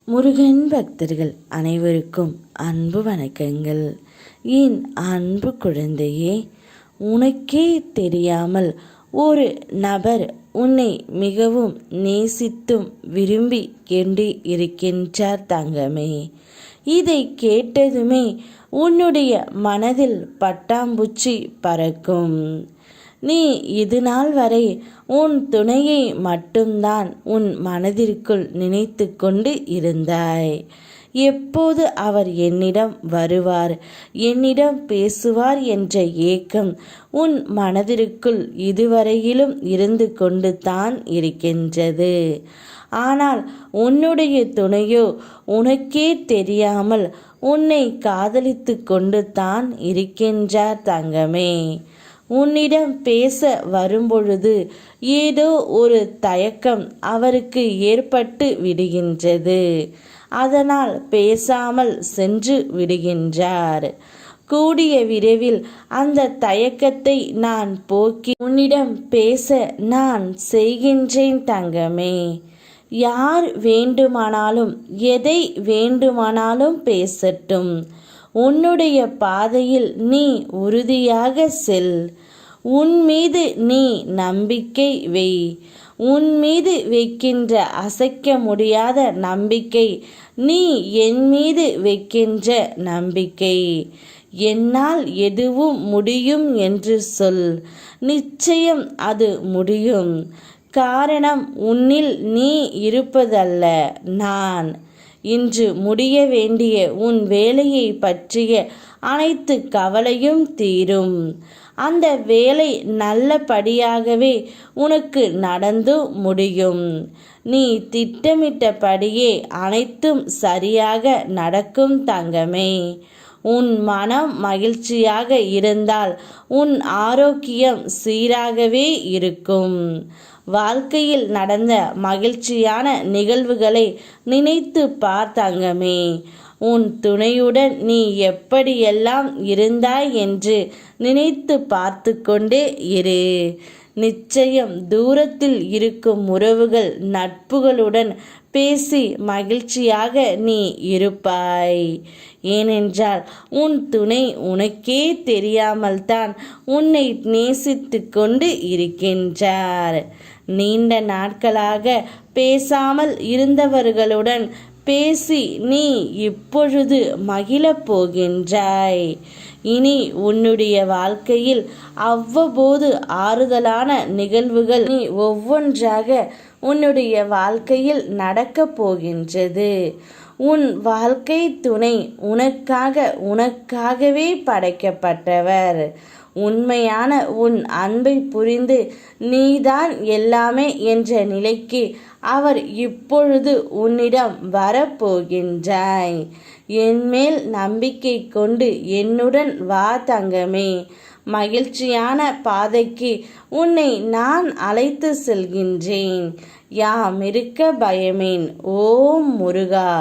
முருகன் பக்தர்கள் அனைவருக்கும் அன்பு வணக்கங்கள். என் அன்பு குழந்தையே, உனக்கே தெரியாமல் ஒரு நபர் உன்னை மிகவும் நேசித்தும் விரும்பி கொண்டு இருக்கின்றார் தங்கமே. இதை கேட்டதுமே உன்னுடைய மனதில் பட்டாம்பூச்சி பறக்கும். நீ இது நாள் வரை உன் துணையை மட்டும்தான் உன் மனதிற்குள் நினைத்து கொண்டு இருந்தாய். எப்போது அவர் என்னிடம் வருவார், என்னிடம் பேசுவார் என்ற ஏக்கம் உன் மனதிற்குள் இதுவரையிலும் இருந்து கொண்டு தான் இருக்கின்றது. ஆனால் உன்னுடைய துணையோ உனக்கே தெரியாமல் உன்னை காதலித்து கொண்டு தான் இருக்கின்றார் தங்கமே. உன்னிடம் பேச வரும்பொழுது ஏதோ ஒரு தயக்கம் அவருக்கு ஏற்பட்டு விடுகின்றது. அதனால் பேசாமல் சென்று விடுகின்றார். கூடிய விரைவில் அந்த தயக்கத்தை நான் போக்கி உன்னிடம் பேச நான் செய்கின்றேன் தங்கமே. யார் வேண்டுமானாலும் எதை வேண்டுமானாலும் பேசட்டும். உன்னுடைய பாதையில் நீ உறுதியாக செல். உன் மீது நீ நம்பிக்கை வை. உன் மீது வைக்கின்ற அசைக்க முடியாத நம்பிக்கை நீ என் மீது வைக்கின்ற நம்பிக்கை. என்னால் எதுவும் முடியும் என்று சொல். நிச்சயம் அது முடியும். காரணம் உன்னில் நீ இருப்பதல்ல, நான். இன்று முடிய வேண்டிய உன் வேலையை பற்றிய அனைத்து கவலையும் தீரும். அந்த வேலை நல்லபடியாகவே உனக்கு நடந்து முடியும். நீ திட்டமிட்டபடியே அனைத்தும் சரியாக நடக்கும் தங்கமே. உன் மனம் மகிழ்ச்சியாக இருந்தால் உன் ஆரோக்கியம் சீராகவே இருக்கும். வாழ்க்கையில் நடந்த மகிழ்ச்சியான நிகழ்வுகளை நினைத்து பார் தங்கமே. உன் துணையுடன் நீ எப்படியெல்லாம் இருந்தாய் என்று நினைத்து பார்த்து கொண்டே இரு. நிச்சயம் தூரத்தில் இருக்கும் உறவுகள் நட்புகளுடன் பேசி மகிழ்ச்சியாக நீ இருப்பாய். ஏனென்றால் உன் துணை உனக்கே தெரியாமல் தான் உன்னை நேசித்து கொண்டு இருக்கின்றார். நீண்ட நாட்களாக பேசாமல் இருந்தவர்களுடன் பேசி நீ இப்பொழுது மகிழப் போகின்றாய். இனி உன்னுடைய வாழ்க்கையில் அவ்வப்போது ஆறுதலான நிகழ்வுகள் நீ ஒவ்வொன்றாக உன்னுடைய வாழ்க்கையில் நடக்கப் போகின்றது. உன் வாழ்க்கை துணை உனக்காகவே படைக்கப்பட்டவர். உண்மையான உன் அன்பை புரிந்து நீதான் எல்லாமே என்ற நிலைக்கு அவர் இப்பொழுது உன்னிடம் வரப்போகின்றாய். என்மேல் நம்பிக்கை கொண்டு என்னுடன் வா தங்கமே. மகிழ்ச்சியான பாதைக்கு உன்னை நான் அழைத்து செல்கின்றேன். யாமிருக்க பயமேன். ஓம் முருகா.